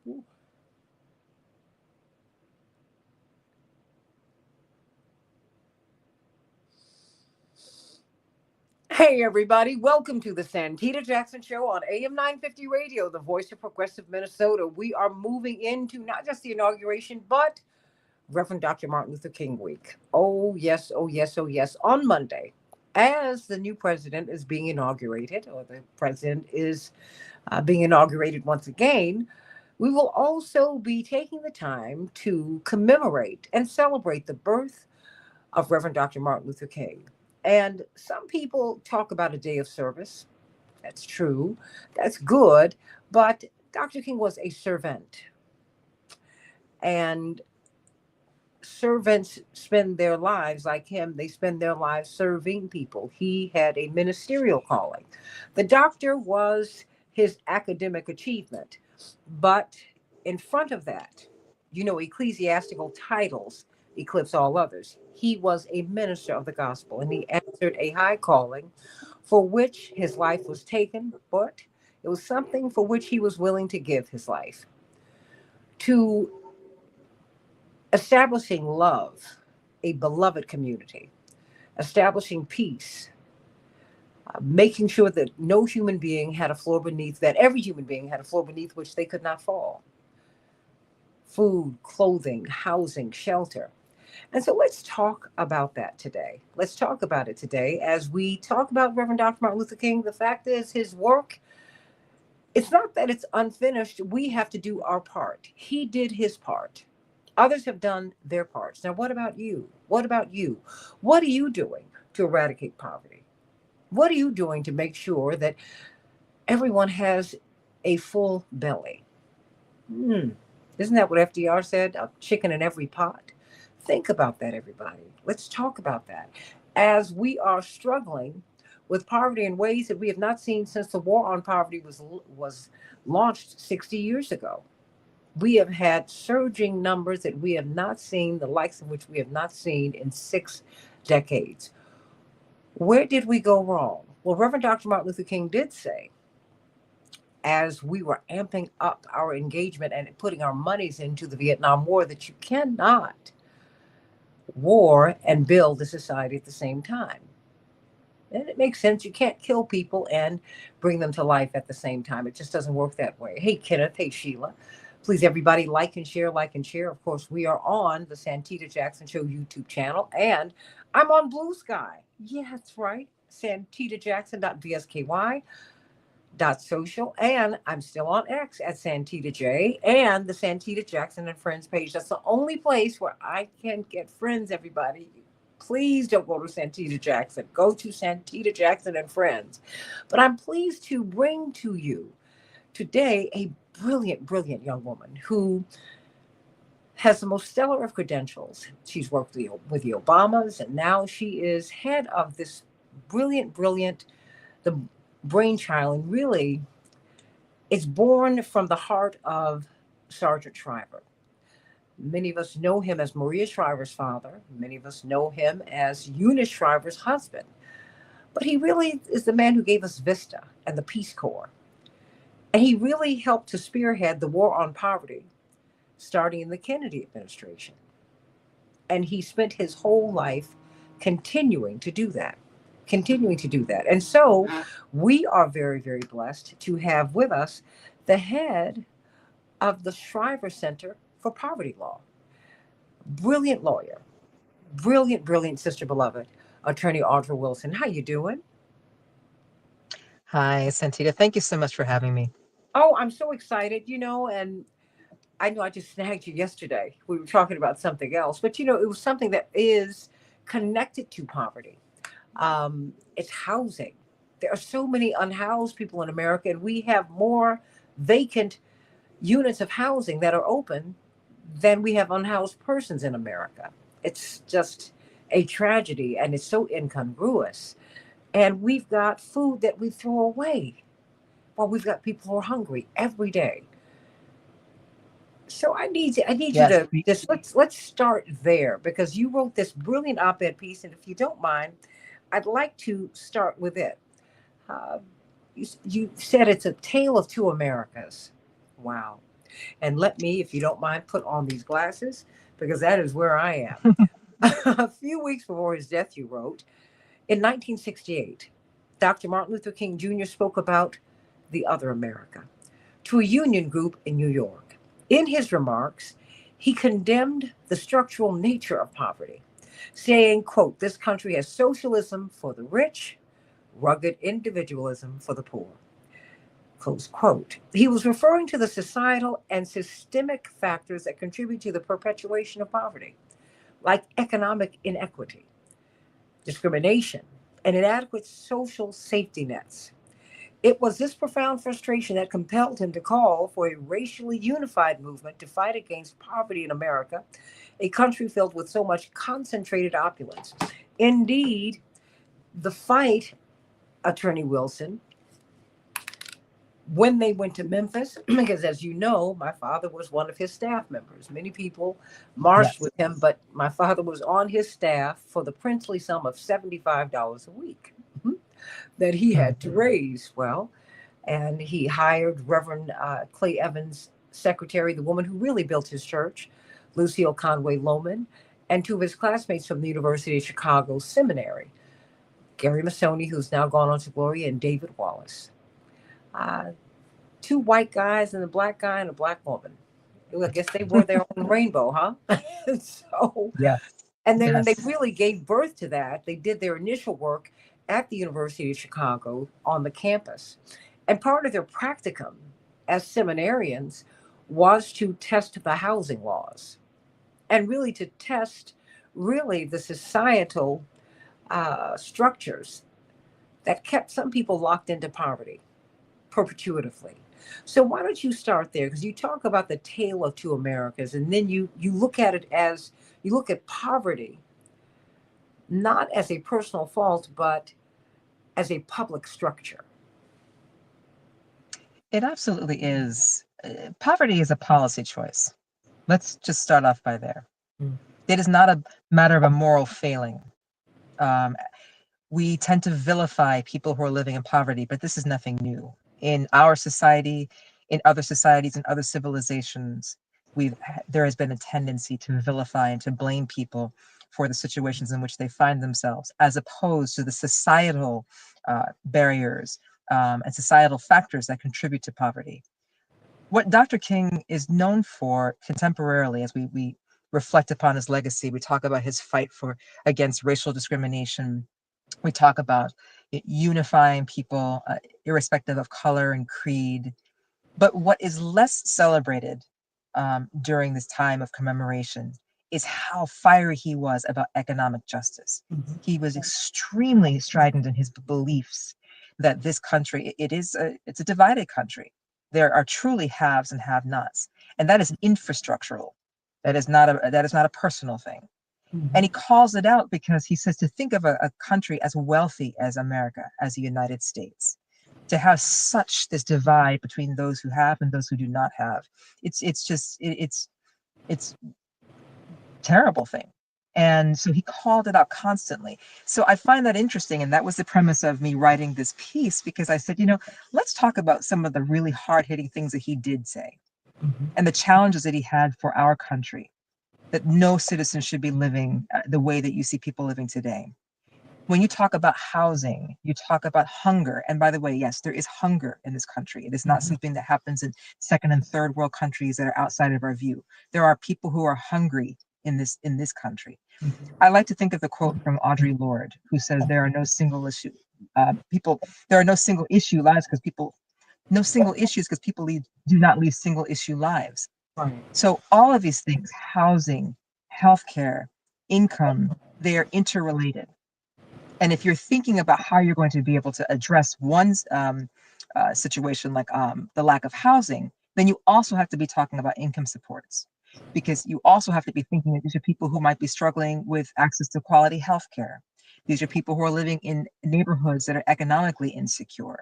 Hey, everybody. Welcome to the Santita Jackson Show on AM 950 Radio, the voice of progressive Minnesota. We are moving into not just the inauguration, but Reverend Dr. Martin Luther King week. Oh, yes, oh, yes, oh, yes. On Monday, as the new president is being inaugurated, or the president is being inaugurated once again, we will also be taking the time to commemorate and celebrate the birth of Reverend Dr. Martin Luther King. And some people talk about a day of service. That's true. That's good. But Dr. King was a servant. And servants spend their lives like him, they spend their lives serving people. He had a ministerial calling. The doctor was his academic achievement, but in front of that, ecclesiastical titles eclipse all others. He was a minister of the gospel, and he answered a high calling for which his life was taken, but it was something for which he was willing to give his life to establishing love, a beloved community, establishing peace, making sure that no human being had a floor beneath, that every human being had a floor beneath which they could not fall. Food, clothing, housing, shelter. And so let's talk about that today. Let's talk about it today as we talk about Reverend Dr. Martin Luther King. The fact is, his work, it's not that it's unfinished. We have to do our part. He did his part. Others have done their parts. Now, what about you? What about you? What are you doing to eradicate poverty? What are you doing to make sure that everyone has a full belly? Isn't that what FDR said? A chicken in every pot. Think about that, everybody. Let's talk about that. As we are struggling with poverty in ways that we have not seen since the war on poverty was launched 60 years ago. We have had surging numbers that we have not seen, the likes of which we have not seen in 6 decades. Where did we go wrong? Well, Reverend Dr. Martin Luther King did say, as we were amping up our engagement and putting our monies into the Vietnam War, that you cannot war and build a society at the same time. And it makes sense. You can't kill people and bring them to life at the same time. It just doesn't work that way. Hey, Kenneth. Hey, Sheila. Please, everybody, like and share, like and share. Of course, we are on the Santita Jackson Show YouTube channel, and I'm on Blue Sky. Yeah, that's right. SantitaJackson.vsky.social, and I'm still on X at Santita J and the Santita Jackson and Friends page. That's the only place where I can get friends, everybody. Please don't go to Santita Jackson. Go to Santita Jackson and Friends. But I'm pleased to bring to you today a brilliant, brilliant young woman who has the most stellar of credentials. She's worked with the Obamas, and now she is head of this brilliant, brilliant, the brainchild, and really it's born from the heart of Sergeant Shriver. Many of us know him as Maria Shriver's father. Many of us know him as Eunice Shriver's husband. But he really is the man who gave us VISTA and the Peace Corps. And he really helped to spearhead the war on poverty, starting in the Kennedy administration. And he spent his whole life continuing to do that, continuing to do that. And so we are very, very blessed to have with us the head of the Shriver Center for Poverty Law. Brilliant lawyer, brilliant, brilliant sister beloved, attorney Audra Wilson. How you doing? Hi, Santita. Thank you so much for having me. Oh, I'm so excited, and I know I just snagged you yesterday. We were talking about something else, but it was something that is connected to poverty. It's housing. There are so many unhoused people in America, and we have more vacant units of housing that are open than we have unhoused persons in America. It's just a tragedy, and it's so incongruous. And we've got food that we throw away while we've got people who are hungry every day. So I need you Yes. to just let's start there because you wrote this brilliant op-ed piece, and if you don't mind, I'd like to start with it. Uh, you said it's a tale of two Americas. Wow. And let me, if you don't mind, put on these glasses because that is where I am. A few weeks before his death, you wrote, in 1968, Dr. Martin Luther King Jr. spoke about the other America to a union group in New York. In his remarks, he condemned the structural nature of poverty, saying, quote, this country has socialism for the rich, rugged individualism for the poor, close quote. He was referring to the societal and systemic factors that contribute to the perpetuation of poverty, like economic inequity, discrimination, and inadequate social safety nets. It was this profound frustration that compelled him to call for a racially unified movement to fight against poverty in America, a country filled with so much concentrated opulence. Indeed, the fight, Attorney Wilson, when they went to Memphis, because as you know, my father was one of his staff members. Many people marched Yes. with him, but my father was on his staff for the princely sum of $75 a week that he Mm. had to raise. Well, and he hired Reverend Clay Evans' secretary, the woman who really built his church, Lucille Conway Lohman, and two of his classmates from the University of Chicago Seminary, Gary Masoni, who's now gone on to glory, and David Wallace. Uh, Two white guys and a black guy and a black woman. I guess they were their own rainbow, huh? So, Yes. and then when they Yes. really gave birth to that, they did their initial work at the University of Chicago on the campus. And part of their practicum as seminarians was to test the housing laws and really to test really the societal structures that kept some people locked into poverty perpetuatively. So why don't you start there? Because you talk about the tale of two Americas, and then you look at it as you look at poverty not as a personal fault, but as a public structure. It absolutely is. Poverty is a policy choice. Let's just start off by there. Mm. It is not a matter of a moral failing. Um, we tend to vilify people who are living in poverty, but this is nothing new. In our society, in other societies, in other civilizations, there has been a tendency to vilify and to blame people for the situations in which they find themselves, as opposed to the societal barriers and societal factors that contribute to poverty. What Dr. King is known for contemporarily, as we reflect upon his legacy, we talk about his fight for against racial discrimination. We talk about unifying people, irrespective of color and creed. But what is less celebrated during this time of commemoration is how fiery he was about economic justice. Mhm. He was extremely strident in his beliefs that this country, it's a divided country. There are truly haves and have-nots, and that is infrastructural. That is not a personal thing. And he Mhm. calls it out because he says to think of a country as wealthy as America, as the United States, to have such this divide between those who have and those who do not have, it's terrible thing. And so he called it out constantly. So I find that interesting. And that was the premise of me writing this piece, because I said, let's talk about some of the really hard hitting things that he did say Mhm. and the challenges that he had for our country, that no citizen should be living the way that you see people living today. When you talk about housing, you talk about hunger. And by the way, yes, there is hunger in this country. It is not Mhm. something that happens in second and third world countries that are outside of our view. There are people who are hungry in this country. I like to think of the quote from Audre Lorde, who says there are no single issue people. There are no single issue lives because people, no single issues because people do not lead single issue lives. Right. So all of these things, housing, healthcare, income, they are interrelated. And if you're thinking about how you're going to be able to address one's situation, like the lack of housing, then you also have to be talking about income supports, because you also have to be thinking that these are people who might be struggling with access to quality healthcare. These are people who are living in neighborhoods that are economically insecure.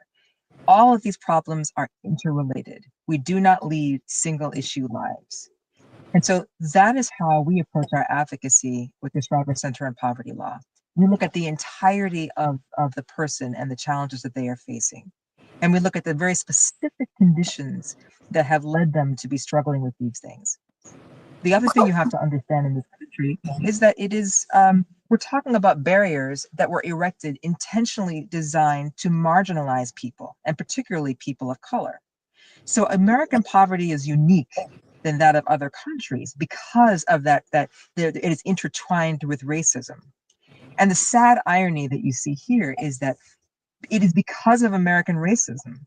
All of these problems are interrelated. We do not lead single issue lives. And so that is how we approach our advocacy with the Schreiber Center on Poverty Law. We look at the entirety of the person and the challenges that they are facing. and we look at the very specific conditions that have led them to be struggling with these things. The other thing you have to understand in this country is that it is, we're talking about barriers that were erected intentionally designed to marginalize people, and particularly people of color. So American poverty is unique than that of other countries because of it is intertwined with racism. And the sad irony that you see here is that it is because of American racism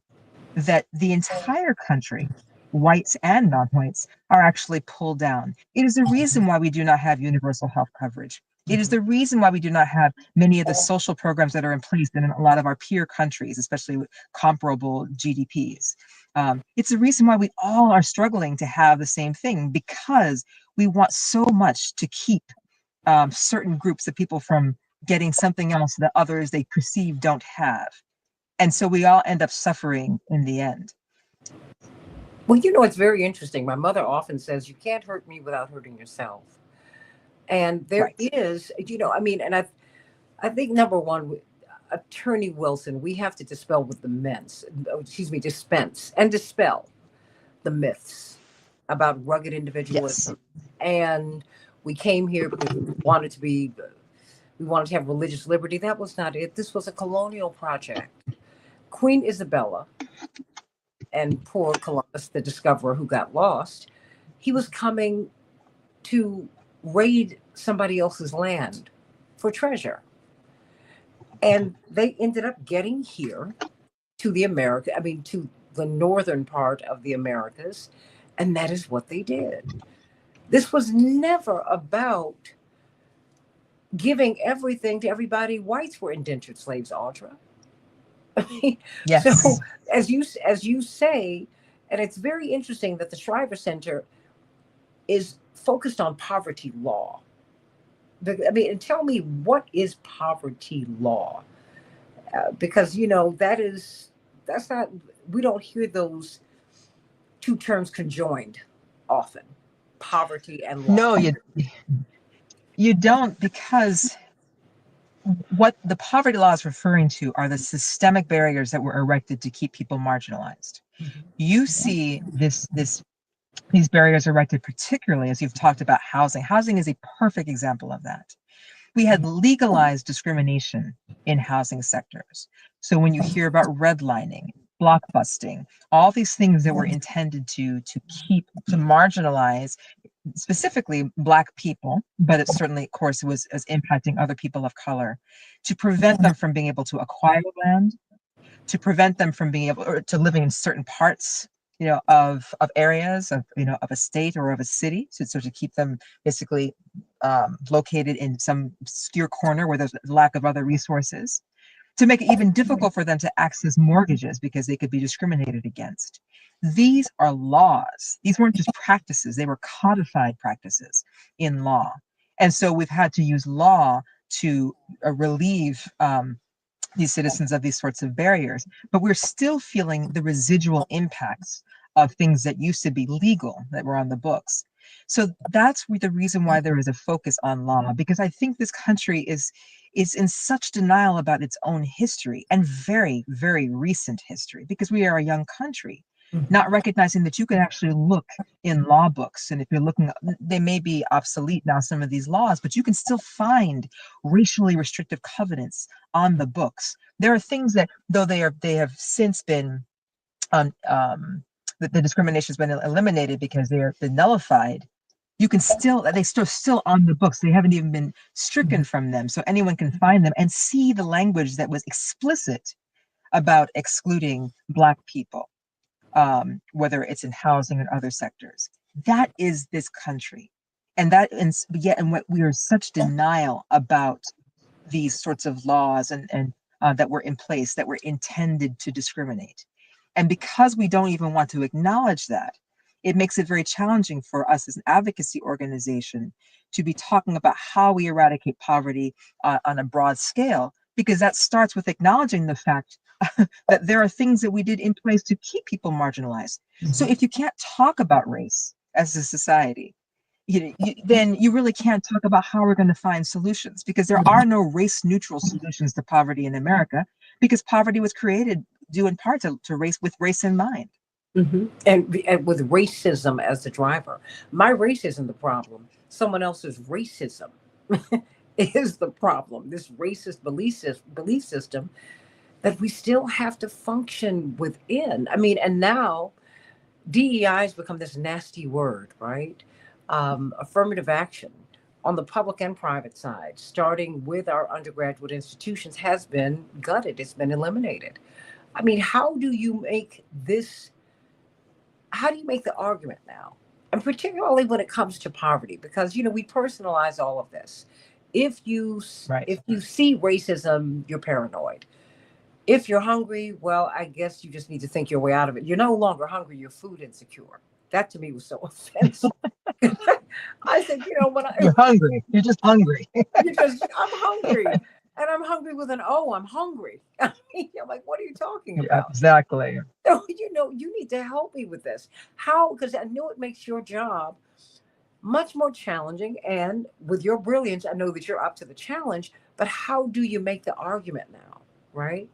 that the entire country, whites and non-whites, are actually pulled down. It is the reason why we do not have universal health coverage. It is the reason why we do not have many of the social programs that are in place in a lot of our peer countries, especially with comparable GDPs. It's the reason why we all are struggling to have the same thing, because we want so much to keep certain groups of people from getting something else that others they perceive don't have. And so we all end up suffering in the end. Well, it's very interesting. My mother often says, you can't hurt me without hurting yourself. And there Right. is, and I think number one, Attorney Wilson, we have to dispense and dispel the myths about rugged Yes. individualism. And we came here because we wanted to have religious liberty. That was not it. This was a colonial project. Queen Isabella and poor Columbus, the discoverer who got lost, he was coming to raid somebody else's land for treasure. And they ended up getting here to to the northern part of the Americas. And that is what they did. This was never about giving everything to everybody. Whites were indentured slaves, Audra. So Yes. as you say, and it's very interesting that the Shriver Center is focused on poverty law. And tell me, what is poverty law? Because that's not, we don't hear those two terms conjoined often, poverty and law. No, you don't, because what the poverty law is referring to are the systemic barriers that were erected to keep people marginalized. You see these barriers erected particularly as you've talked about housing. Housing is a perfect example of that. We had legalized discrimination in housing sectors. So when you hear about redlining, blockbusting, all these things that were intended to marginalize specifically Black people, but it certainly, of course, was impacting other people of color, to prevent them from being able to acquire land, to prevent them from being able or to living in certain parts, of areas of a state or of a city, so to keep them basically located in some obscure corner where there's a lack of other resources, to make it even difficult for them to access mortgages because they could be discriminated against. These are laws. These weren't just practices, they were codified practices in law. And so we've had to use law to relieve these citizens of these sorts of barriers, but we're still feeling the residual impacts of things that used to be legal that were on the books. So that's the reason why there is a focus on law, because I think this country is in such denial about its own history, and very, very recent history, because we are a young country, not recognizing that you can actually look in law books. And if you're looking, they may be obsolete now, some of these laws, but you can still find racially restrictive covenants on the books. There are things that, though they have since been the discrimination has been eliminated because they're been nullified, you can they're still on the books. They haven't even been stricken from them. So anyone can find them and see the language that was explicit about excluding Black people, whether it's in housing or other sectors. That is this country. And what we are such denial about these sorts of laws and that were in place that were intended to discriminate. And because we don't even want to acknowledge that, it makes it very challenging for us as an advocacy organization to be talking about how we eradicate poverty on a broad scale, because that starts with acknowledging the fact that there are things that we did in place to keep people marginalized. So if you can't talk about race as a society, then you really can't talk about how we're going to find solutions, because there are no race neutral solutions to poverty in America, because poverty was created due in part to race, with race in mind. And with racism as the driver. My race isn't the problem. Someone else's racism is the problem. This racist belief system that we still have to function within. I mean, and now DEI has become this nasty word, right? Affirmative action on the public and private side, starting with our undergraduate institutions, has been gutted. It's been eliminated. I mean, how do you make the argument now? And particularly when it comes to poverty, because we personalize all of this. If you Right. if you see racism, you're paranoid. If you're hungry, well, I guess you just need to think your way out of it. You're no longer hungry, you're food insecure. That to me was so offensive. I said, when I You're hungry. You're just hungry. I'm hungry. And I'm hungry with an O. I'm hungry. I mean, I'm like, what are you talking Yeah, about? exactly. So, you need to help me with this. How? Because I know it makes your job much more challenging. And with your brilliance, I know that you're up to the challenge. But how do you make the argument now, right?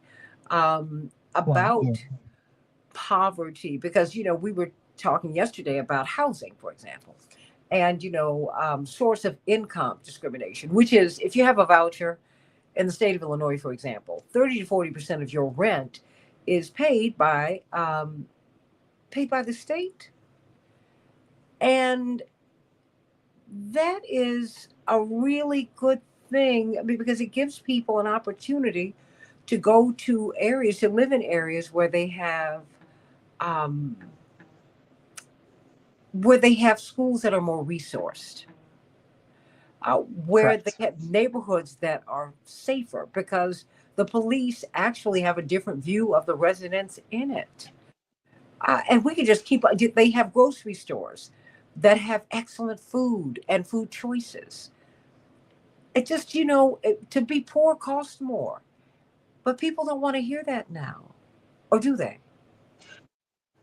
Well, yeah, About poverty? Because, we were talking yesterday about housing, for example, and, source of income discrimination, which is if you have a voucher in the state of Illinois, for example, 30 to 40% of your rent is paid by the state. And that is a really good thing. I mean, because it gives people an opportunity to go to areas, to live in areas um, where they have schools that are more resourced, where they correct. have neighborhoods that are safer, because the police actually have a different view of the residents in it. And we can just keep, they have grocery stores that have excellent food and food choices. It just, to be poor costs more. But people don't want to hear that now. Or do they?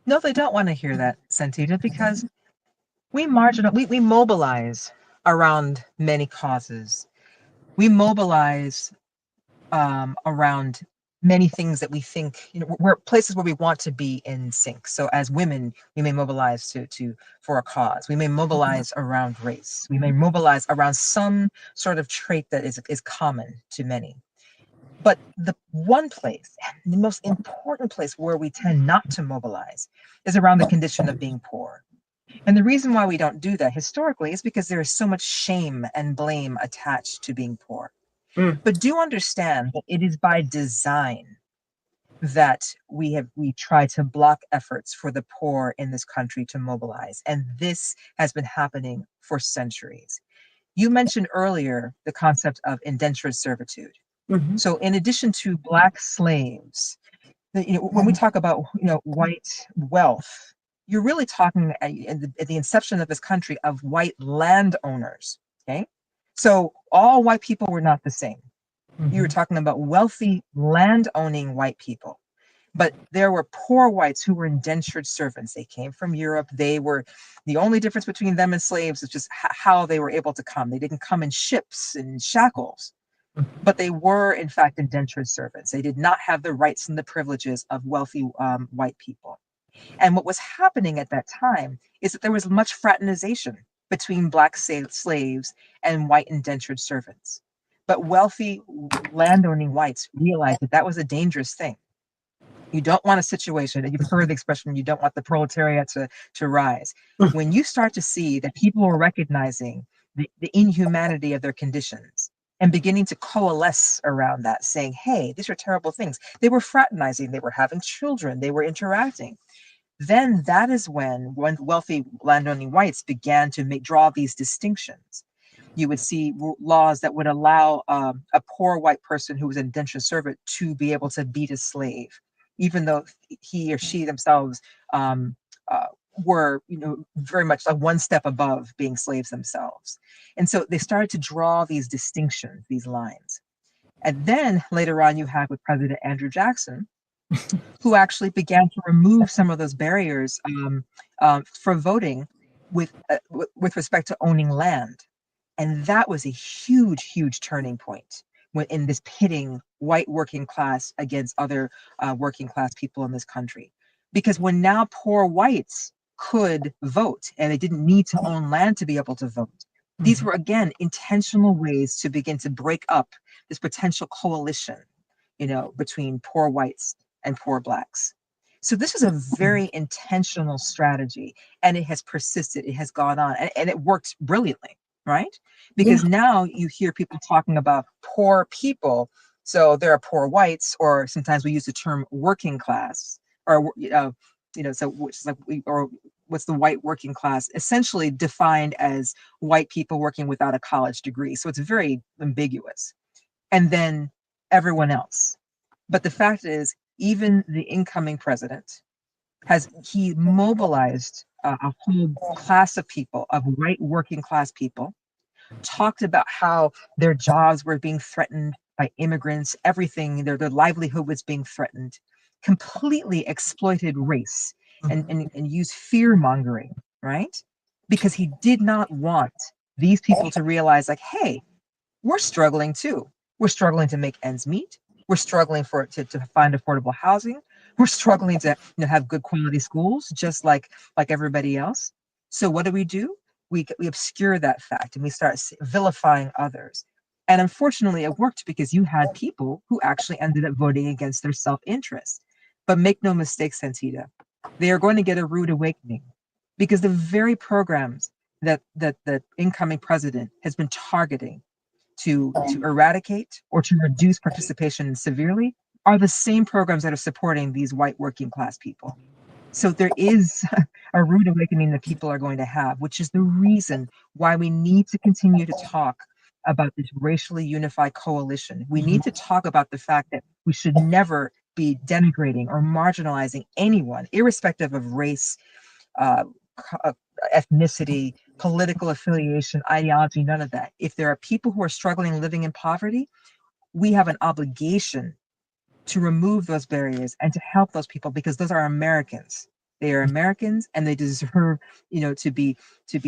No, they don't want to hear that, Santita, because we mobilize around many causes. We mobilize around many things that we think, we're places where we want to be in sync. So as women, we may mobilize to for a cause. We may mobilize around race. We may mobilize around some sort of trait that is common to many. But the one place, the most important place where we tend not to mobilize, is around the condition of being poor. And the reason why we don't do that historically is because there is so much shame and blame attached to being poor. Mm. But do understand that it is by design that we try to block efforts for the poor in this country to mobilize. And this has been happening for centuries. You mentioned earlier the concept of indentured servitude. Hmm. So in addition to black slaves, when we talk about white wealth, you're really talking at the inception of this country of white landowners. Okay, so all white people were not the same. You were Hmm. talking about wealthy land-owning white people, but there were poor whites who were indentured servants. They came from Europe. They were the only difference between them and slaves is just how they were able to come. They didn't come in ships and shackles, but they were in fact indentured servants. They did not have the rights and the privileges of wealthy white people. And what was happening at that time is that there was much fraternization between black slaves and white indentured servants. But wealthy landowning whites realized that that was a dangerous thing. You don't want a situation, and you've heard the expression, you don't want the proletariat to rise. When you start to see that people are recognizing the inhumanity of their conditions and beginning to coalesce around that, saying, hey, these are terrible things. They were fraternizing, they were having children, they were interacting. Then that is when wealthy landowning whites began to draw these distinctions. You would see laws that would allow a poor white person who was an indentured servant to be able to beat a slave, even though he or she themselves um, uh, were, very much like one step above being slaves themselves. And so they started to draw these distinctions, these lines. And then later on, you have with President Andrew Jackson, who actually began to remove some of those barriers for voting with respect to owning land. And that was a huge, huge turning point when in this pitting white working class against other working class people in this country. Because when now poor whites could vote and they didn't need to own land to be able to vote, these were again intentional ways to begin to break up this potential coalition, between poor whites and poor blacks. So this is a very intentional strategy, and it has persisted. It has gone on, and it works brilliantly, right? Because Yeah. now you hear people talking about poor people. So there are poor whites, or sometimes we use the term working class, or so which is like or what's the white working class? Essentially defined as white people working without a college degree. So it's very ambiguous. And then everyone else. But the fact is, even the incoming president he mobilized a whole class of people, of white working class people, talked about how their jobs were being threatened by immigrants, everything, their livelihood was being threatened, completely exploited race and used fear mongering, right? Because he did not want these people to realize, like, hey, we're struggling too. We're struggling to make ends meet. We're struggling to find affordable housing. We're struggling to have good quality schools, just like everybody else. So what do? We obscure that fact and we start vilifying others. And unfortunately, it worked because you had people who actually ended up voting against their self-interest. But make no mistake, Santita, they are going to get a rude awakening because the very programs that the incoming president has been targeting to eradicate or to reduce participation severely are the same programs that are supporting these white working class people. So there is a rude awakening that people are going to have, which is the reason why we need to continue to talk about this racially unified coalition. We need to talk about the fact that we should never be denigrating or marginalizing anyone, irrespective of race, uh, ethnicity, political affiliation, ideology, none of that. If there are people who are struggling living in poverty, we have an obligation to remove those barriers and to help those people because those are Americans. They are Americans and they deserve, to be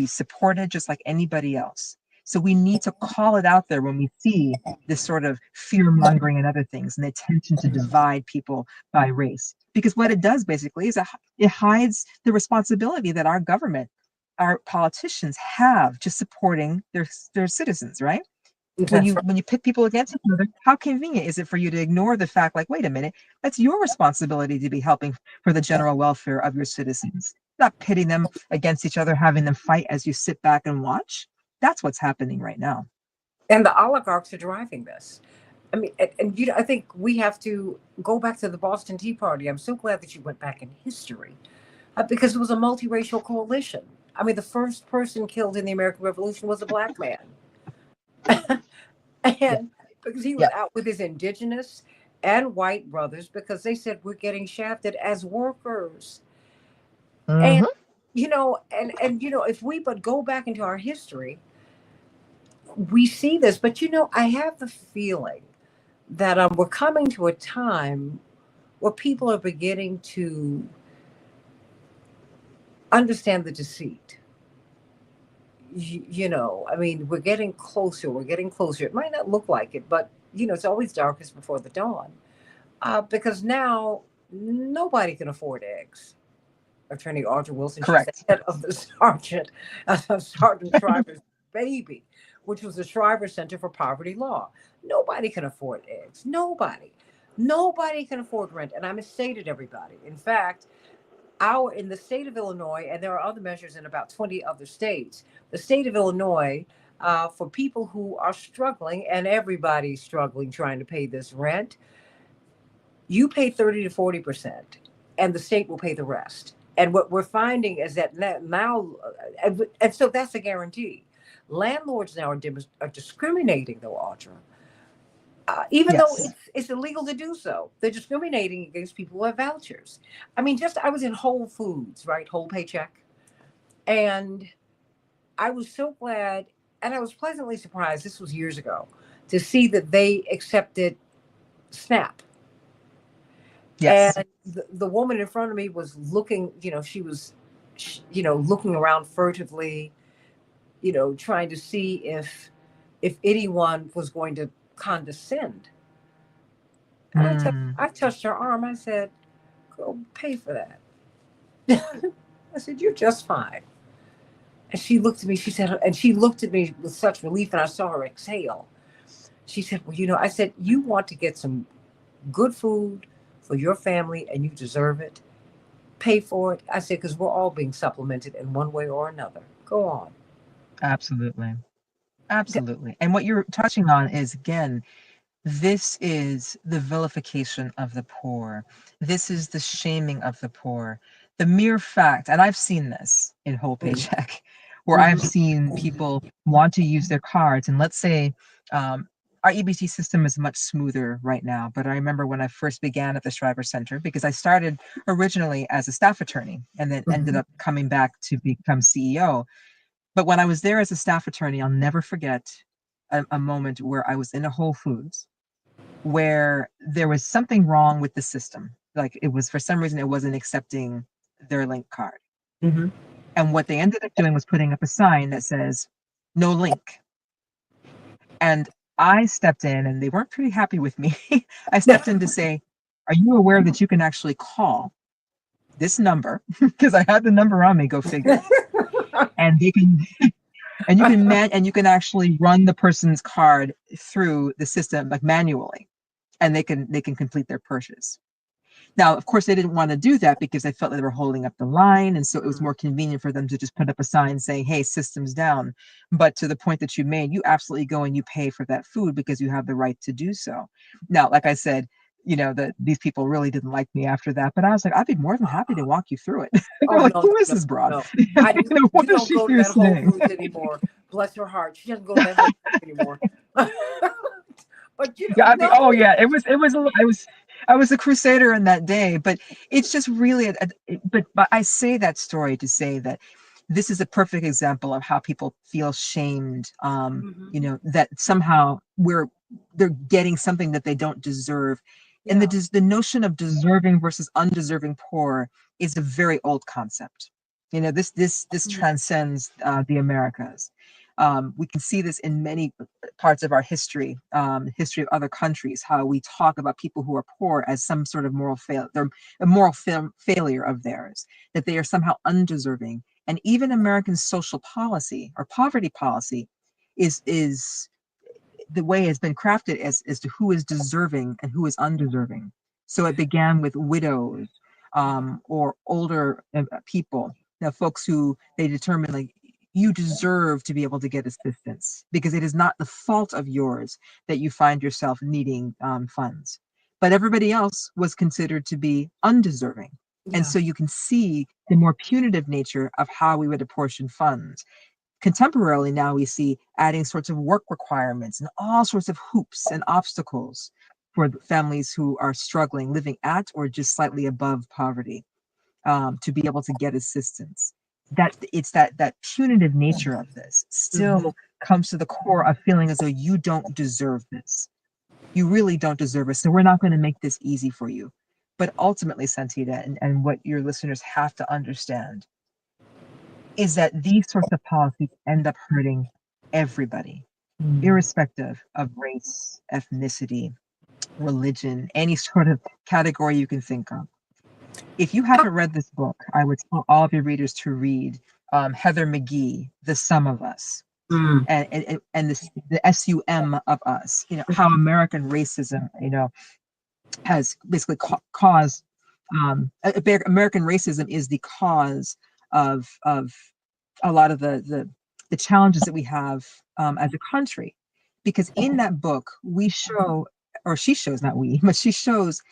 supported just like anybody else. So we need to call it out there when we see this sort of fear mongering and other things and the attention to divide people by race. Because what it does basically is it hides the responsibility that our government, our politicians have to supporting their citizens, right? when That's you right. when you pit people against each other, how convenient is it for you to ignore the fact, like, wait a minute, that's your responsibility to be helping for the general welfare of your citizens, not pitting them against each other, having them fight as you sit back and watch. That's what's happening right now. And the oligarchs are driving this. I mean, I think we have to go back to the Boston Tea Party. I'm so glad that you went back in history because it was a multiracial coalition. I mean, the first person killed in the American Revolution was a black man. Yeah. And because he was Yeah. out with his indigenous and white brothers because they said we're getting shafted as workers. And Hmm. if we but go back into our history, we see this. But I have the feeling that we're coming to a time where people are beginning to understand the deceit. I mean, we're getting closer. We're getting closer. It might not look like it, but it's always darkest before the dawn. Because now nobody can afford eggs. Attorney Audra Wilson, she's the Correct. head of the Sergeant Shriver's baby, which was the Shriver Center for Poverty Law. Nobody can afford eggs. Nobody. Nobody can afford rent. And I misstated everybody. In fact, in the state of Illinois, and there are other measures in about 20 other states, the state of Illinois, for people who are struggling, and everybody's struggling trying to pay this rent, you pay 30 to 40%, and the state will pay the rest. And what we're finding is that now, and so that's a guarantee. Landlords now are discriminating, though, Audra. Even though Yes. it's illegal to do so, they're discriminating against people who have vouchers. I mean, just I was in Whole Foods, right? Whole paycheck. And I was so glad, and I was pleasantly surprised, this was years ago, to see that they accepted SNAP. Yes. And the woman in front of me was looking, she was, looking around furtively, trying to see if anyone was going to condescend. And Mm, I touched her arm. I said, "Go pay for that." I said, "You're just fine." And she looked at me. She said, and she looked at me with such relief, and I saw her exhale. She said, "Well, I said, "You want to get some good food for your family, and you deserve it. Pay for it." I said, "Because we're all being supplemented in one way or another. Go on." absolutely. Absolutely. And what you're touching on is, again, this is the vilification of the poor. This is the shaming of the poor. The mere fact, and I've seen this in Whole Paycheck, where I've Mm-hmm. seen people want to use their cards. And let's say our EBT system is much smoother right now. But I remember when I first began at the Shriver Center, because I started originally as a staff attorney and then ended Mm-hmm. up coming back to become CEO. But when I was there as a staff attorney, I'll never forget a moment where I was in a Whole Foods where there was something wrong with the system. Like, it was, for some reason, it wasn't accepting their link card. Mm-hmm. And what they ended up doing was putting up a sign that says, "No link." And I stepped in, and they weren't pretty happy with me. I stepped in to say, "Are you aware that you can actually call this number?" Because I had the number on me, go figure. And they can and you can actually run the person's card through the system, like, manually, and they can complete their purchase. Now, of course, they didn't want to do that because they felt like they were holding up the line, and so it was more convenient for them to just put up a sign saying, "Hey, system's down." But to the point that you made, you absolutely go and you pay for that food because you have the right to do so. Now, like I said, that these people really didn't like me after that, but I was like, "I'd be more than happy to walk you through it." They're Oh like, no, "Who is no, this broad? no. I What You is don't she go to here that Whole saying?" Foods anymore. Bless her heart. She doesn't go to that Whole Foods anymore. But Yeah, I mean, not oh only yeah, I was a crusader in that day, but it's just really, but I say that story to say that this is a perfect example of how people feel shamed. Mhm. That somehow they're getting something that they don't deserve, and Yeah. the notion of deserving versus undeserving poor is a very old concept. This Mhm. transcends the Americas. We can see this in many parts of our history, history of other countries, how we talk about people who are poor as some sort of they're a moral failure of theirs, that they are somehow undeserving. And even American social policy or poverty policy is the way it's been crafted as to who is deserving and who is undeserving. So it began with widows, or older people, folks who they determine, like, you deserve to be able to get assistance because it is not the fault of yours that you find yourself needing funds. But everybody else was considered to be undeserving. And Yeah. so you can see the more punitive nature of how we would apportion funds. Contemporarily, now we see adding sorts of work requirements and all sorts of hoops and obstacles for the families who are struggling, living at or just slightly above poverty, to be able to get assistance. That punitive nature of this Mhm. still comes to the core of feeling as though you don't deserve this. You really don't deserve it. So we're not going to make this easy for you. But ultimately, Santita, and what your listeners have to understand is that these sorts of policies end up hurting everybody, Mhm. irrespective of race, ethnicity, religion, any sort of category you can think of. If you haven't read this book, I would tell all of your readers to read Heather McGee, The Sum of Us, Mm. and the SUM of us. How American racism, has basically caused American racism is the cause of a lot of the challenges that we have as a country. Because in that book, we show, or she shows, not we, but she shows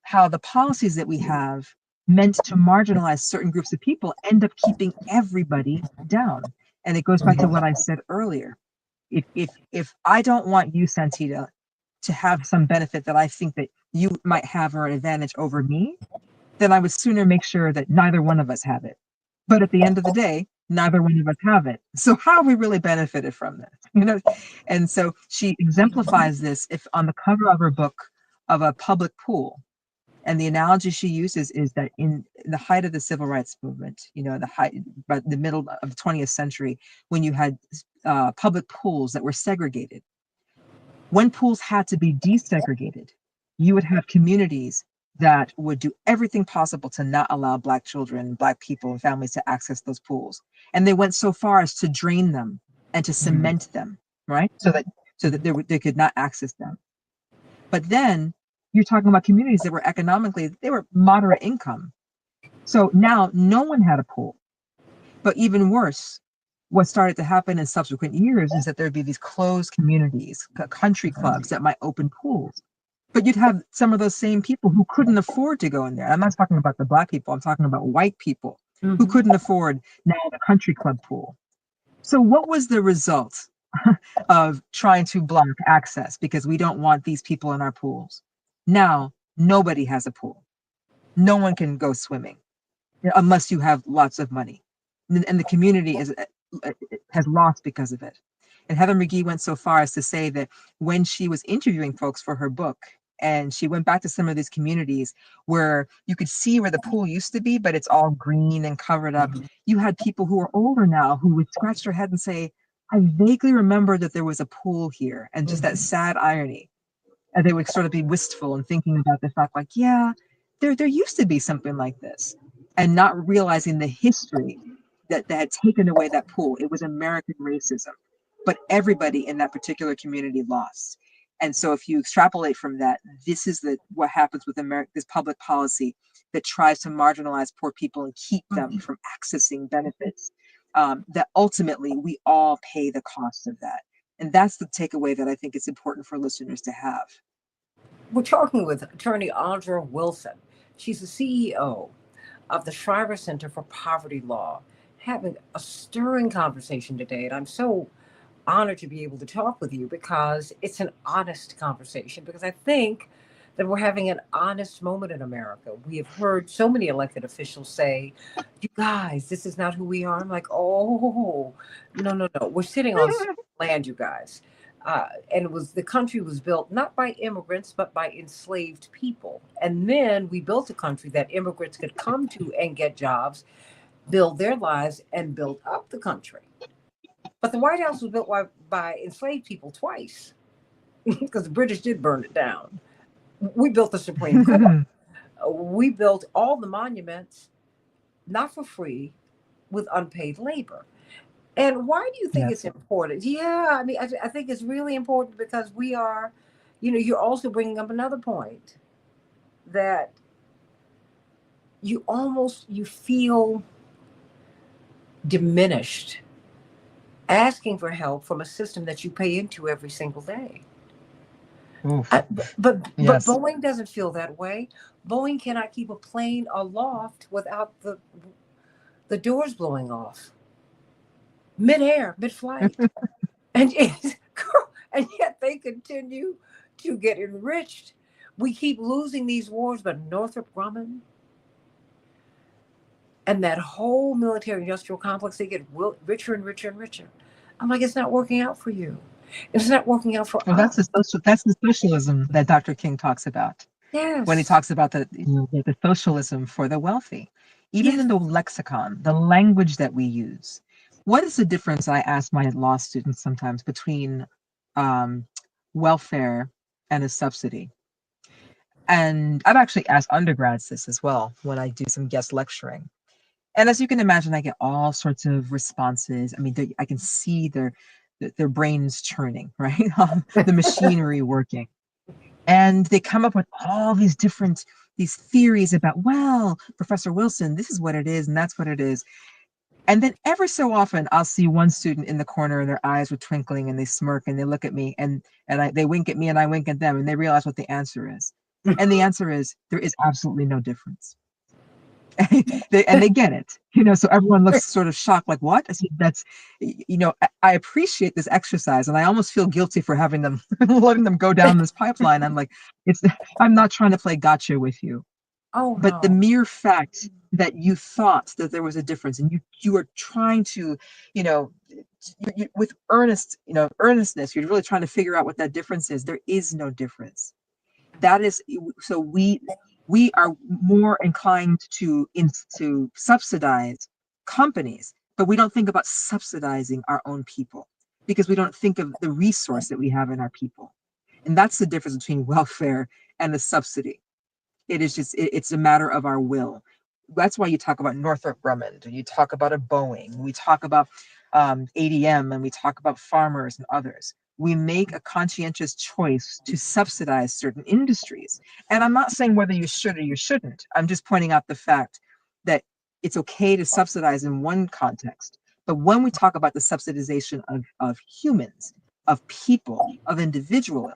how the policies that we have meant to marginalize certain groups of people end up keeping everybody down. And it goes back to what I said earlier. If I don't want you, Santita, to have some benefit that I think that you might have or an advantage over me, then I would sooner make sure that neither one of us have it. But at the end of the day, neither one of us have it. So how are we really benefited from this? And so she exemplifies this if on the cover of her book of a public pool. And the analogy she uses is that in the height of the civil rights movement, the height, but the middle of the 20th century, when you had public pools that were segregated, When pools had to be desegregated, you would have communities that would do everything possible to not allow Black children, Black people, and families to access those pools. And they went so far as to drain them and to Mhm. cement them, right? So that they could not access them. But then you're talking about communities that were economically, they were moderate income. So now no one had a pool. But even worse, what started to happen in subsequent years is that there'd be these closed communities, country clubs that might open pools. But you'd have some of those same people who couldn't afford to go in there. I'm not talking about the Black people, I'm talking about white people who Mhm. couldn't afford now the country club pool. So, what was the result of trying to block access because we don't want these people in our pools? Now, nobody has a pool. No one can go swimming unless you have lots of money. And the community has lost because of it. And Heather McGhee went so far as to say that when she was interviewing folks for her book, and she went back to some of these communities where you could see where the pool used to be, but it's all green and covered up. Mhm. You had people who are older now who would scratch their head and say, I vaguely remember that there was a pool here, and just that Mhm. sad irony. And they would sort of be wistful and thinking about the fact, like, yeah, there used to be something like this, and not realizing the history that had taken away that pool. It was American racism, but everybody in that particular community lost. And so, if you extrapolate from that, this is what happens with America. This public policy that tries to marginalize poor people and keep them Mhm. from accessing benefits. That ultimately we all pay the cost of that. And that's the takeaway that I think it's important for listeners to have. We're talking with attorney Audra Wilson. She's the CEO of the Shriver Center for Poverty Law, having a stirring conversation today. And I'm so honored to be able to talk with you because it's an honest conversation. Because I think that we're having an honest moment in America. We have heard so many elected officials say, "You guys, this is not who we are." I'm like, "Oh, no, no, no. We're sitting on land, you guys." And it was the country was built not by immigrants but by enslaved people. And then we built a country that immigrants could come to and get jobs, build their lives, and build up the country. But the White House was built by enslaved people twice because the British did burn it down. We built the Supreme Court. We built all the monuments, not for free, with unpaid labor. And why do you think it's Yes. important? Yeah, I mean, I think it's really important because we are, you're also bringing up another point that you feel diminished asking for help from a system that you pay into every single day. Oof. But Yes. Boeing doesn't feel that way. Boeing cannot keep a plane aloft without the doors blowing off midair, mid-flight, and and yet they continue to get enriched. We keep losing these wars, but Northrop Grumman and that whole military-industrial complex, they get richer and richer and richer. I'm like, it's not working out for you. It's not working out for Well, us. that's the socialism that Dr. King talks about when he Yes, talks about the socialism for the wealthy. Even yes. in the lexicon, the language that we use. What is the difference, I ask my law students sometimes, between um, welfare and a subsidy? And I've actually asked undergrads this as well when I do some guest lecturing. And as you can imagine, I get all sorts of responses. I mean, I can see their brains churning, right? The machinery working, and they come up with all these theories about, well, Professor Wilson, this is what it is, and that's what it is. And then ever so often, I'll see one student in the corner, and their eyes are twinkling, and they smirk, and they look at me, and they wink at me, and I wink at them, and they realize what the answer is. And the answer is there is absolutely no difference. And they get it, so everyone looks sort of shocked, like, what? I said, that's, I appreciate this exercise, and I almost feel guilty for having them letting them go down this pipeline. I'm like, it's I'm not trying to play gotcha with you, Oh but the no. mere fact that you thought that there was a difference, and you are trying to, you know with earnestness, you're really trying to figure out what that difference is. There is no difference. That is, so we are more inclined to subsidize companies, but we don't think about subsidizing our own people because we don't think of the resource that we have in our people. And that's the difference between welfare and a subsidy. It is just, it's a matter of our will. That's why you talk about Northrop Grumman, you talk about a Boeing, we talk about ADM, and we talk about farmers and others. We make a conscientious choice to subsidize certain industries. And I'm not saying whether you should or you shouldn't. I'm just pointing out the fact that it's okay to subsidize in one context. But when we talk about the subsidization of humans, of people, of individuals,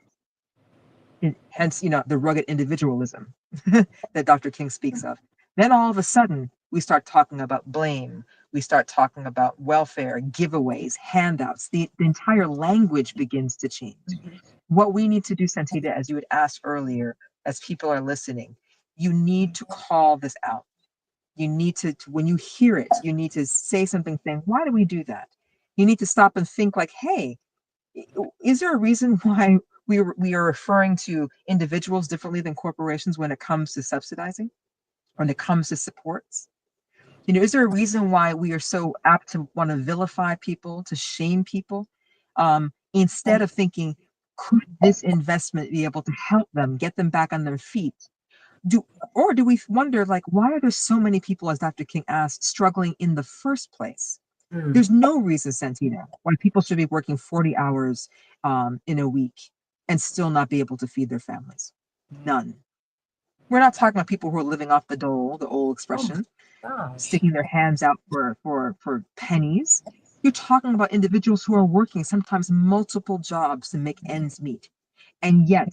hence, the rugged individualism that Dr. King speaks of. Then all of a sudden, we start talking about blame. We start talking about welfare, giveaways, handouts. The entire language begins to change. What we need to do, Santita, as you had asked earlier, as people are listening, you need to call this out. You need to, when you hear it, you need to say something saying, why do we do that? You need to stop and think like, hey, is there a reason why we are referring to individuals differently than corporations when it comes to subsidizing, when it comes to supports? Is there a reason why we are so apt to want to vilify people, to shame people, instead of thinking, could this investment be able to help them get them back on their feet? Do we wonder, like, why are there so many people, as Dr. King asked, struggling in the first place? There's no reason, Santita, why people should be working 40 hours in a week and still not be able to feed their families. None. We're not talking about people who are living off the dole, the old expression, sticking their hands out for pennies. You're talking about individuals who are working sometimes multiple jobs to make ends meet, and yet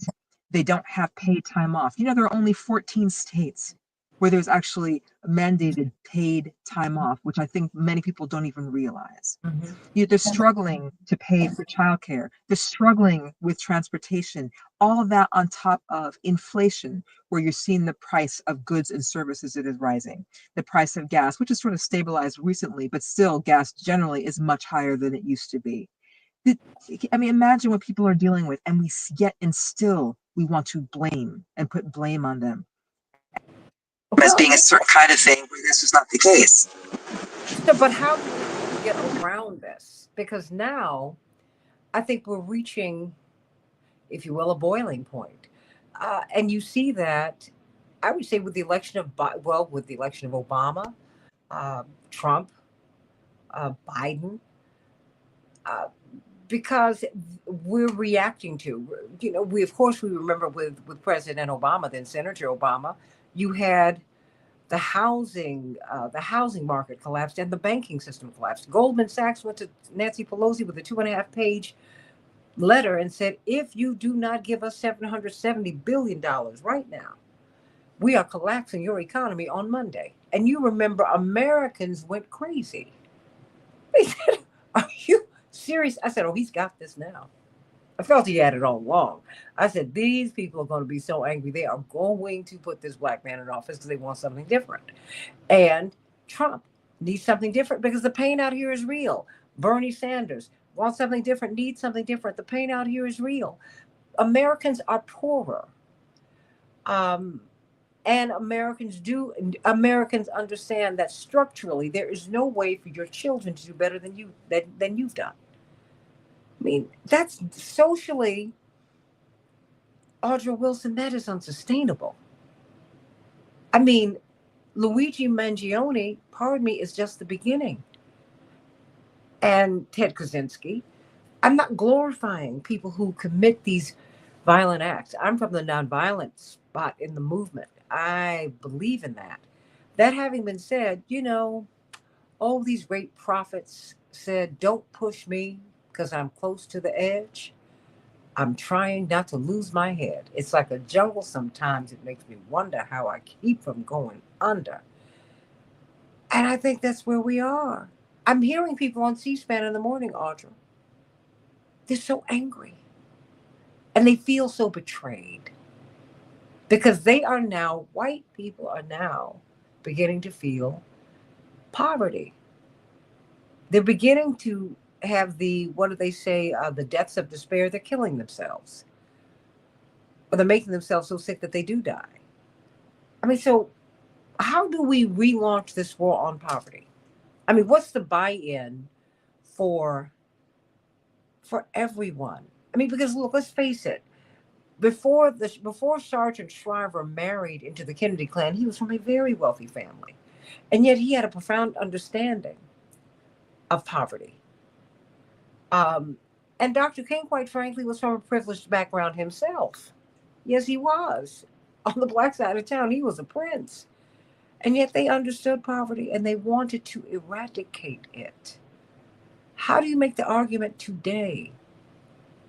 they don't have paid time off. There are only 14 states where there's actually mandated paid time off, which I think many people don't even realize. They're struggling to pay for childcare. They're struggling with transportation. All of that on top of inflation, where you're seeing the price of goods and services that is rising. The price of gas, which has sort of stabilized recently, but still gas generally is much higher than it used to be. Imagine what people are dealing with, and still we want to blame and put blame on them as being a certain kind of thing where this was not the case. So, but how do we get around this? Because now I think we're reaching, if you will, a boiling point. And you see that, I would say, with the election of, with the election of Obama, Trump, Biden, uh, because we're reacting to, we, of course, we remember with President Obama, then Senator Obama, you had the housing market collapsed and the banking system collapsed. Goldman Sachs went to Nancy Pelosi with a 2.5-page letter and said, if you do not give us $770 billion right now, we are collapsing your economy on Monday. And you remember Americans went crazy. They said, are you serious? I said, oh, he's got this now. I felt he had it all along. I said, these people are going to be so angry. They are going to put this black man in office because they want something different. And Trump needs something different because the pain out here is real. Bernie Sanders wants something different, needs something different. The pain out here is real. Americans are poorer. And Americans understand that structurally there is no way for your children to do better than you've done. I mean, that's socially, Audra Wilson, that is unsustainable. I mean, Luigi Mangione, pardon me, is just the beginning. And Ted Kaczynski. I'm not glorifying people who commit these violent acts. I'm from the nonviolent spot in the movement. I believe in that. That having been said, all these great prophets said, don't push me because I'm close to the edge. I'm trying not to lose my head. It's like a jungle sometimes. It makes me wonder how I keep from going under. And I think that's where we are. I'm hearing people on C-SPAN in the morning, Audra. They're so angry. And they feel so betrayed. Because white people are now beginning to feel poverty. They're beginning to have what do they say, the deaths of despair. They're killing themselves. Or they're making themselves so sick that they do die. I mean, so how do we relaunch this war on poverty? I mean, what's the buy-in for everyone? I mean, because look, let's face it. Before Sergeant Shriver married into the Kennedy clan, he was from a very wealthy family, and yet he had a profound understanding of poverty. Um, and Dr. King, quite frankly, was from a privileged background himself. Yes, he was. On the black side of town, he was a prince. And yet they understood poverty and they wanted to eradicate it. How do you make the argument today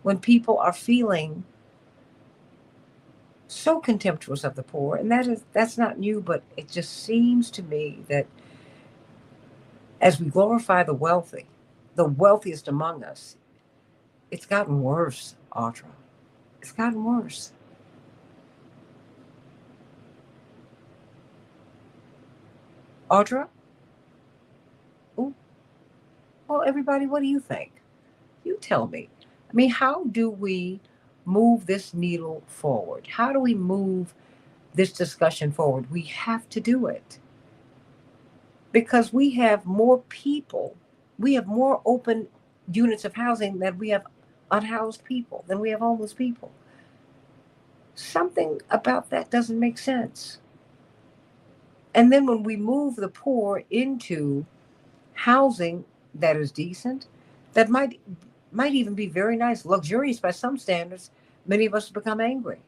when people are feeling so contemptuous of the poor? And that's not new, but it just seems to me that as we glorify the wealthiest among us, it's gotten worse, Audra. It's gotten worse. Audra? Ooh. Well, everybody, what do you think? You tell me. I mean, how do we move this needle forward? How do we move this discussion forward? We have to do it because we have more people, we have more open units of housing than we have unhoused people, than we have homeless people. Something about that doesn't make sense. And then when we move the poor into housing that is decent, that might even be very nice, luxurious by some standards, many of us become angry.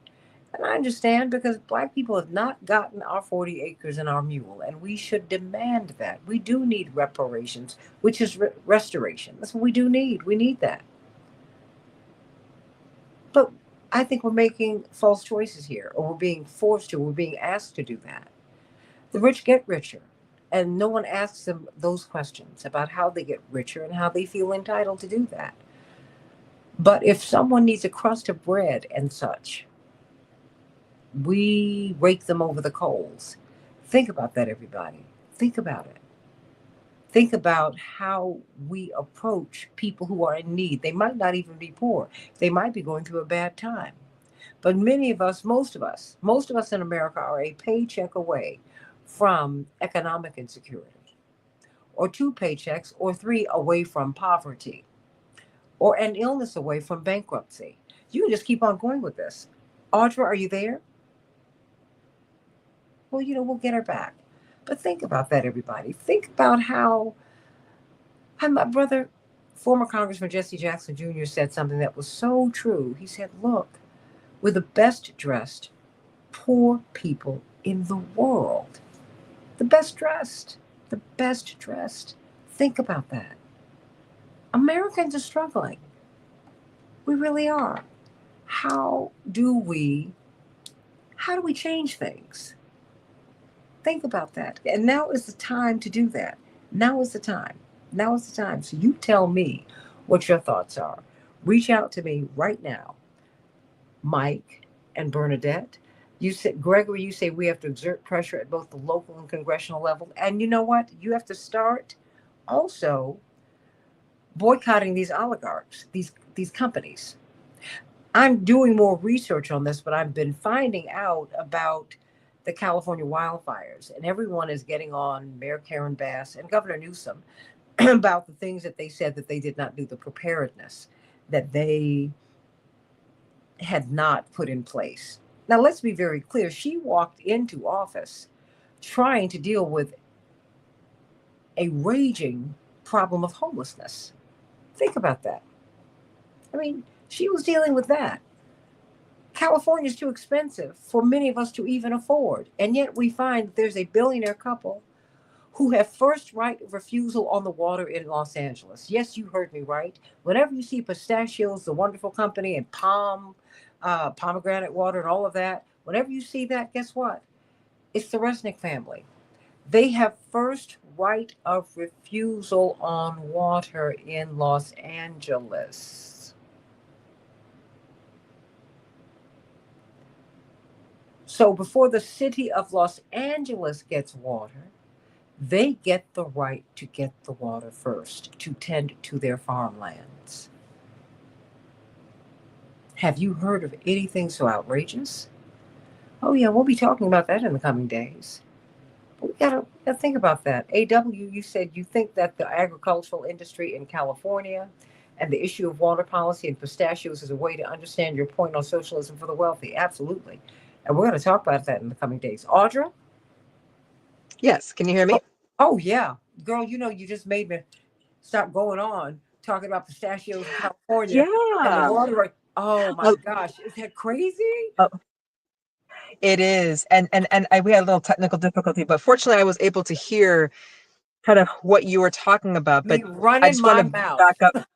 And I understand because black people have not gotten our 40 acres and our mule, and we should demand that. We do need reparations, which is restoration. That's what we do need. We need that. But I think we're making false choices here, or we're being forced to, we're being asked to do that. The rich get richer, and no one asks them those questions about how they get richer and how they feel entitled to do that. But if someone needs a crust of bread and such, we rake them over the coals. Think about that, everybody. Think about it. Think about how we approach people who are in need. They might not even be poor, they might be going through a bad time. But many of us, most of us in America are a paycheck away from economic insecurity, or two paychecks, or three away from poverty, or an illness away from bankruptcy. You can just keep on going with this. Audra, are you there? Well, we'll get her back. But think about that, everybody. Think about how my brother, former Congressman Jesse Jackson Jr., said something that was so true. He said, look, we're the best dressed poor people in the world. The best dressed. The best dressed. Think about that. Americans are struggling. We really are. How do we change things? Think about that. And now is the time to do that. Now is the time. Now is the time. So you tell me what your thoughts are. Reach out to me right now, Mike and Bernadette. You said, Gregory, you say we have to exert pressure at both the local and congressional level. And you know what? You have to start also boycotting these oligarchs, these companies. I'm doing more research on this, but I've been finding out about the California wildfires, and everyone is getting on Mayor Karen Bass and Governor Newsom about the things that they said that they did not do, the preparedness that they had not put in place. Now, let's be very clear. She walked into office trying to deal with a raging problem of homelessness. Think about that. I mean, she was dealing with that. California is too expensive for many of us to even afford. And yet we find that there's a billionaire couple who have first right of refusal on the water in Los Angeles. Yes, you heard me right. Whenever you see pistachios, the wonderful company, and pomegranate water and all of that, whenever you see that, guess what? It's the Resnick family. They have first right of refusal on water in Los Angeles. So before the city of Los Angeles gets water, they get the right to get the water first, to tend to their farmlands. Have you heard of anything so outrageous? Oh, yeah, we'll be talking about that in the coming days. But we gotta think about that. AW, you said you think that the agricultural industry in California And the issue of water policy and pistachios is a way to understand your point on socialism for the wealthy. Absolutely. And we're going to talk about that in the coming days. Audra? Yes, can you hear Oh, me? oh yeah. Girl, you just made me stop going on talking about pistachios in California and the Yeah. water. Oh my Oh, gosh. Is that crazy? oh, it is. We had a little technical difficulty, but fortunately I was able to hear kind of what you were talking about. Me But I running just want my to mouth. back up.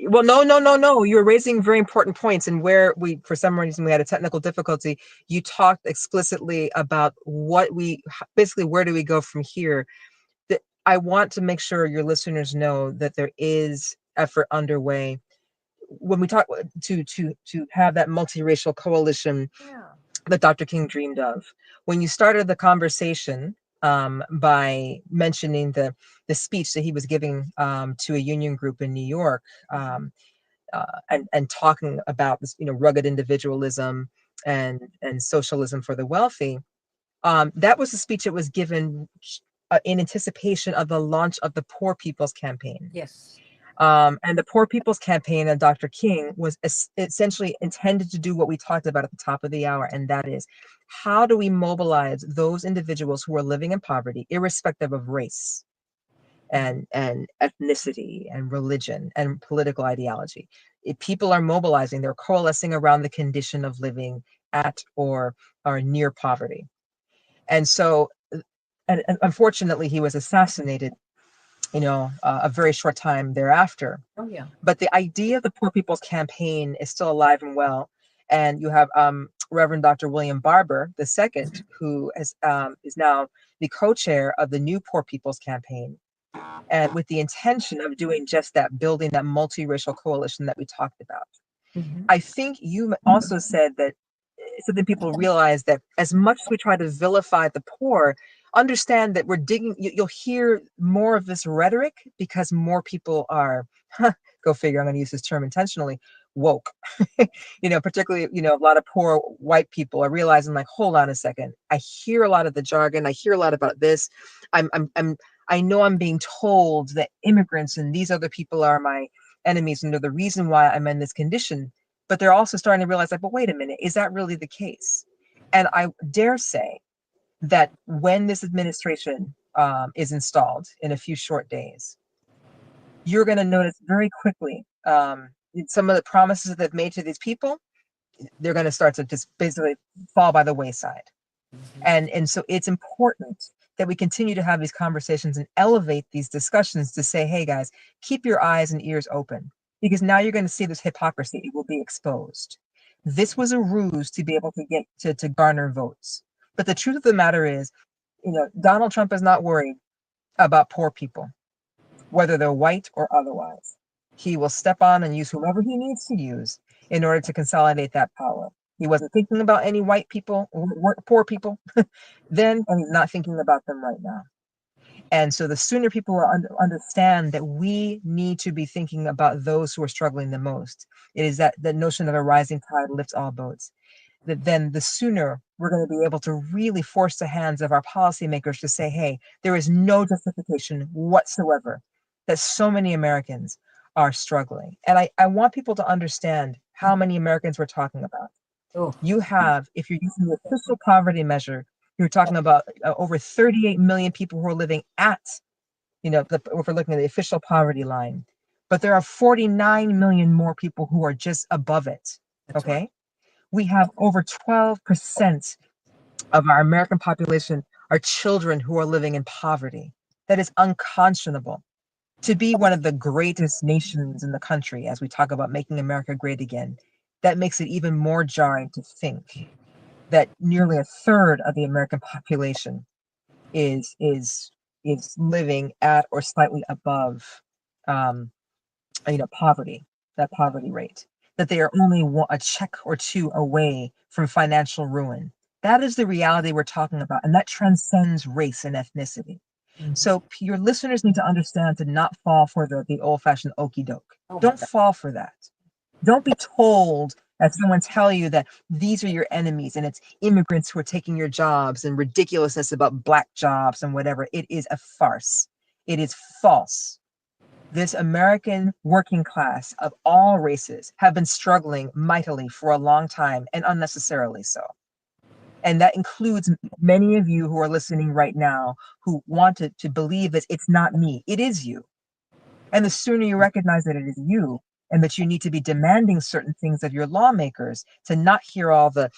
Well, no. You were raising very important points, and where we, for some reason, we had a technical difficulty. You talked explicitly about what we basically, where do we go from here? That I want to make sure your listeners know that there is effort underway when we talk to have that multiracial coalition Yeah. that Dr. King dreamed of. When you started the conversation by mentioning the speech that he was giving to a union group in New York, and talking about this, rugged individualism and socialism for the wealthy. That was a speech that was given in anticipation of the launch of the Poor People's Campaign. Yes. And the Poor People's Campaign of Dr. King was essentially intended to do what we talked about at the top of the hour, and that is, how do we mobilize those individuals who are living in poverty, irrespective of race and ethnicity and religion and political ideology? If people are mobilizing, they're coalescing around the condition of living at or near poverty. And so, and unfortunately, he was assassinated, a very short time thereafter. Oh yeah. But the idea of the Poor People's Campaign is still alive and well. And you have Reverend Dr. William Barber II, who is now the co-chair of the new Poor People's Campaign, and with the intention of doing just that, building that multiracial coalition that we talked about. Hmm. I think you also said that so that people realize that as much as we try to vilify the poor, understand that we're digging, you'll hear more of this rhetoric because more people are, go figure, I'm going to use this term intentionally, woke. Particularly, a lot of poor white people are realizing, like, hold on a second. I hear a lot of the jargon. I hear a lot about this. I know I'm being told that immigrants and these other people are my enemies and they're the reason why I'm in this condition. But they're also starting to realize, like, but wait a minute, is that really the case? And I dare say that when this administration is installed in a few short days, you're going to notice very quickly some of the promises that they've made to these people, they're going to start to just basically fall by the wayside. And so it's important that we continue to have these conversations and elevate these discussions to say, hey guys, keep your eyes and ears open, because now you're going to see this hypocrisy. It will be exposed. This was a ruse to be able to get to garner votes. But the truth of the matter is, Donald Trump is not worried about poor people, whether they're white or otherwise. He will step on and use whoever he needs to use in order to consolidate that power. He wasn't thinking about any white people or poor people then, and he's not thinking about them right now. And so the sooner people will understand that we need to be thinking about those who are struggling the most, it is that the notion of a rising tide lifts all boats, that then the sooner we're going to be able to really force the hands of our policymakers to say, hey, there is no justification whatsoever that so many Americans are struggling. And I want people to understand how many Americans we're talking about. Oh. You have, if you're using the official poverty measure, you're talking about over 38 million people who are living at, if we're looking at the official poverty line, but there are 49 million more people who are just above it. That's right. Okay. We have over 12% of our American population are children who are living in poverty. That is unconscionable. To be one of the greatest nations in the country, as we talk about making America great again, that makes it even more jarring to think that nearly a third of the American population is is is living at or slightly above um, poverty, that poverty rate, that they are only a check or two away from financial ruin. That is the reality we're talking about, and that transcends race and ethnicity. Mhm. So your listeners need to understand to not fall for the old-fashioned okey doke. Oh my Don't God. fall for that. Don't be told that someone tell you that these are your enemies and it's immigrants who are taking your jobs and ridiculousness about black jobs and whatever. It is a farce. It is false. this American working class of all races have been struggling mightily for a long time, and unnecessarily so. And that includes many of you who are listening right now who want to believe that it's not me, it is you. And the sooner you recognize that it is you, and that you need to be demanding certain things of your lawmakers, to not hear all the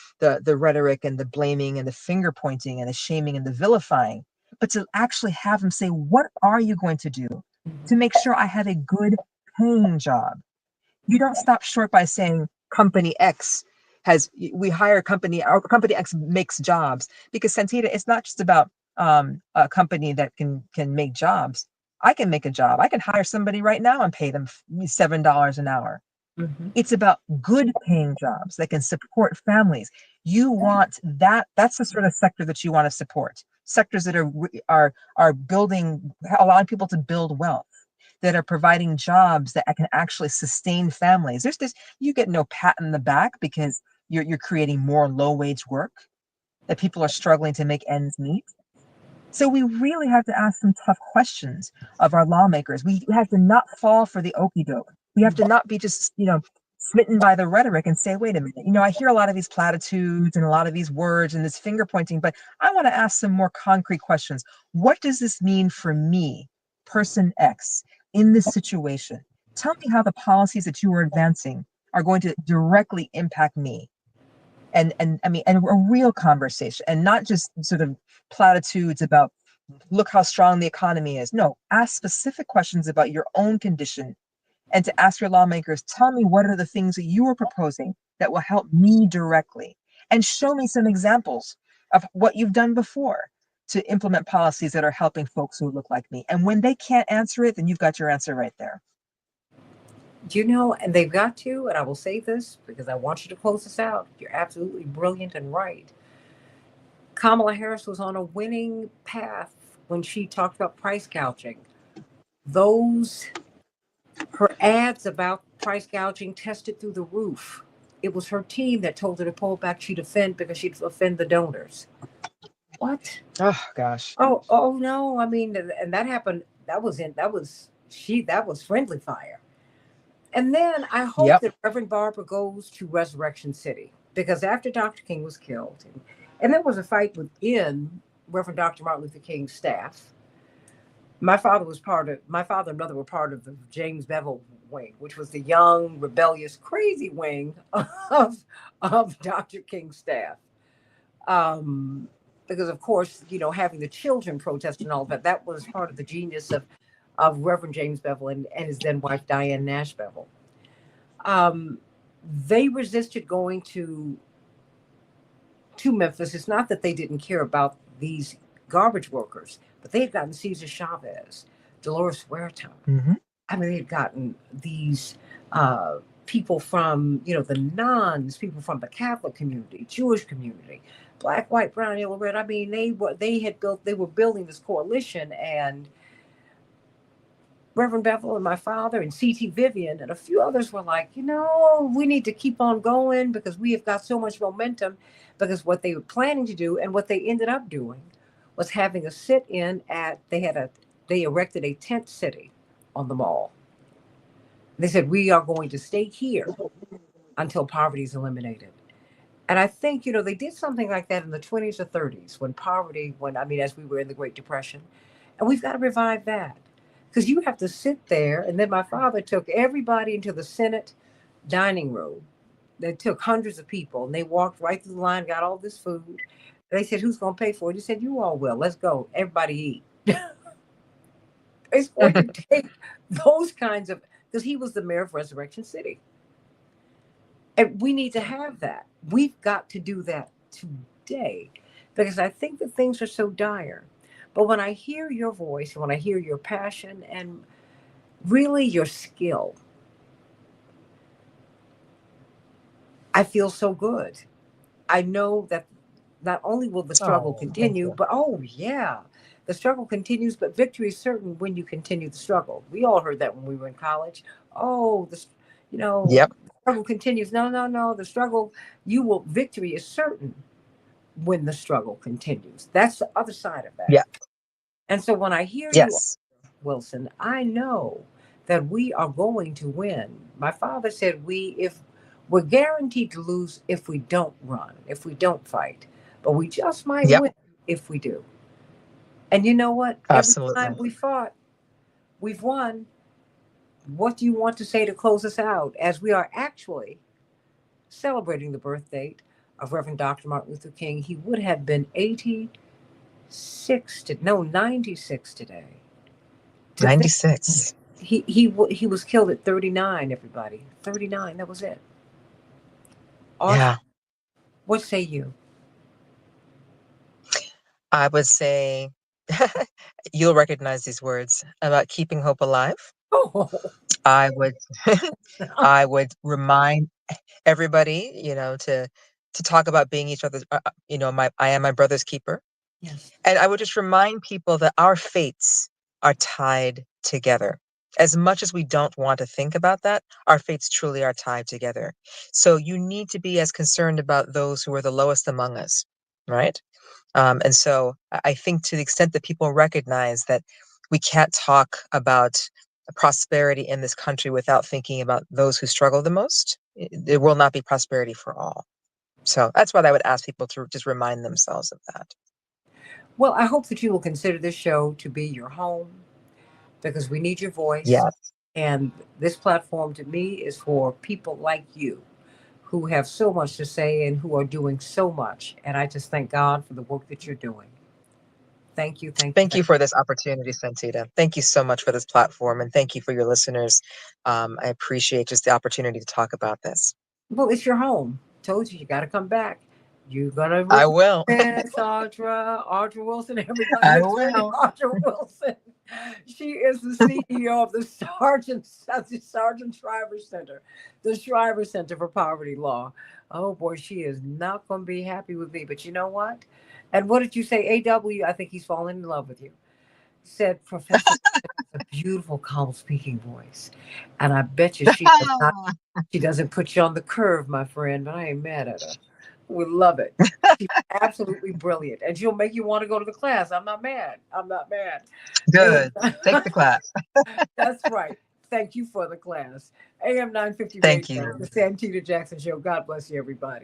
rhetoric and the blaming and the finger pointing and the shaming and the vilifying, but to actually have them say, what are you going to do to make sure I have a good paying job? You don't stop short by saying company X has, we hire company, our company X makes jobs. Because Santita, it's not just about a company that can make jobs. I can make a job. I can hire somebody right now and pay them $7 an hour. Mm-hmm. It's about good paying jobs that can support families. You want that. That's the sort of sector that you want to support. Sectors that are building, allowing people to build wealth, that are providing jobs that can actually sustain families. There's this, you get no pat in the back because you're creating more low wage work, that people are struggling to make ends meet. So we really have to ask some tough questions of our lawmakers. We have to not fall for the okey doke. We have to not be just, smitten by the rhetoric and say, wait a minute, I hear a lot of these platitudes and a lot of these words and this finger pointing, but I want to ask some more concrete questions. What does this mean for me, person X, in this situation? Tell me how the policies that you are advancing are going to directly impact me. And I mean, and a real conversation, and not just sort of platitudes about look how strong the economy is. No, ask specific questions about your own condition, and to ask your lawmakers, tell me what are the things that you are proposing that will help me directly, and show me some examples of what you've done before to implement policies that are helping folks who look like me. And when they can't answer it, then you've got your answer right there. And they've got to, and I will say this because I want you to close this out. You're absolutely brilliant and right. Kamala Harris was on a winning path when she talked about price gouging. Those, her ads about price gouging tested through the roof. It was her team that told her to pull back. She'd offend because she'd offend the donors. What? Oh gosh. Oh no. I mean, and that happened. That was friendly fire. And then I hope Yep. that Reverend Barber goes to Resurrection City because after Dr. King was killed, and there was a fight within Reverend Dr. Martin Luther King's staff. My father and mother were part of the James Bevel wing, which was the young, rebellious, crazy wing of Dr. King's staff. Because of course, having the children protest and all that was part of the genius of Reverend James Bevel and his then wife Diane Nash Bevel. Um, they resisted going to Memphis. It's not that they didn't care about these garbage workers, but they had gotten Cesar Chavez, Dolores Huerta. Mm-hmm. I mean, they had gotten these people from, the nuns, people from the Catholic community, Jewish community, black, white, brown, yellow, red. I mean, they were building this coalition, and Reverend Bevel and my father and C.T. Vivian and a few others were like, we need to keep on going because we have got so much momentum. Because what they were planning to do and what they ended up doing was having a sit-in they erected a tent city on the mall. They said, we are going to stay here until poverty is eliminated. And I think, they did something like that in the 20s or 30s as we were in the Great Depression. And we've got to revive that because you have to sit there. And then my father took everybody into the Senate dining room. They took hundreds of people and they walked right through the line, got all this food. They said, who's going to pay for it? He said, you all will. Let's go. Everybody eat. It's going to take those kinds of, because he was the mayor of Resurrection City. And we need to have that. We've got to do that today because I think that things are so dire. But when I hear your voice and when I hear your passion and really your skill, I feel so good. I know that not only will the struggle Oh, thank continue, you. but oh, yeah, the struggle continues, but victory is certain when you continue the struggle. We all heard that when we were in college. Oh, Yep. the struggle continues. No, no, no. Victory is certain when the struggle continues. That's the other side of that. Yeah. And so when I hear you, Yes. Wilson, I know that we are going to win. My father said if we're guaranteed to lose if we don't run, if we don't fight, but we just might Yep, win if we do. And you know what? Every time absolutely. we fought, we've won. What do you want to say to close us out as we are actually celebrating the birth date of Reverend Dr. Martin Luther King? He would have been 96 today. To think 96. he was killed at 39, everybody. 39, that was it. Audra, Yeah, what say you? I would say you'll recognize these words about keeping hope alive. Oh, I would I would remind everybody, to talk about being each other's, my I am my brother's keeper. yes. And I would just remind people that our fates are tied together. As much as we don't want to think about that, our fates truly are tied together. So you need to be as concerned about those who are the lowest among us, right? And so I think to the extent that people recognize that we can't talk about prosperity in this country without thinking about those who struggle the most, there will not be prosperity for all. So that's what I would ask people to just remind themselves of that. Well, I hope that you will consider this show to be your home because we need your voice. Yes. And this platform to me is for people like you who have so much to say and who are doing so much. And I just thank God for the work that you're doing. Thank you, thank you, Thank you thank for this opportunity, Santita. Thank you so much for this platform, and thank you for your listeners. I appreciate just the opportunity to talk about this. you. Well, it's your home. Told you, you got to come back. You're going to I regret will. this, Audra Wilson, everybody. I Attorney will. Audra Wilson. She is the CEO of the Sergeant Shriver Center, the Shriver Center for Poverty Law. Oh boy, she is not going to be happy with me. But you know what? And what did you say? AW, I think he's falling in love with you. Said Professor a beautiful, calm speaking voice. And I bet you she doesn't put you on the curve, my friend, but I ain't mad at her. We love it. She's absolutely brilliant. And she'll make you want to go to the class. I'm not mad. I'm not mad. AM, Good. Take the class. that's right. Thank you for the class. AM 950 Thank Radio, you. the Santita Jackson Show. God bless you, everybody.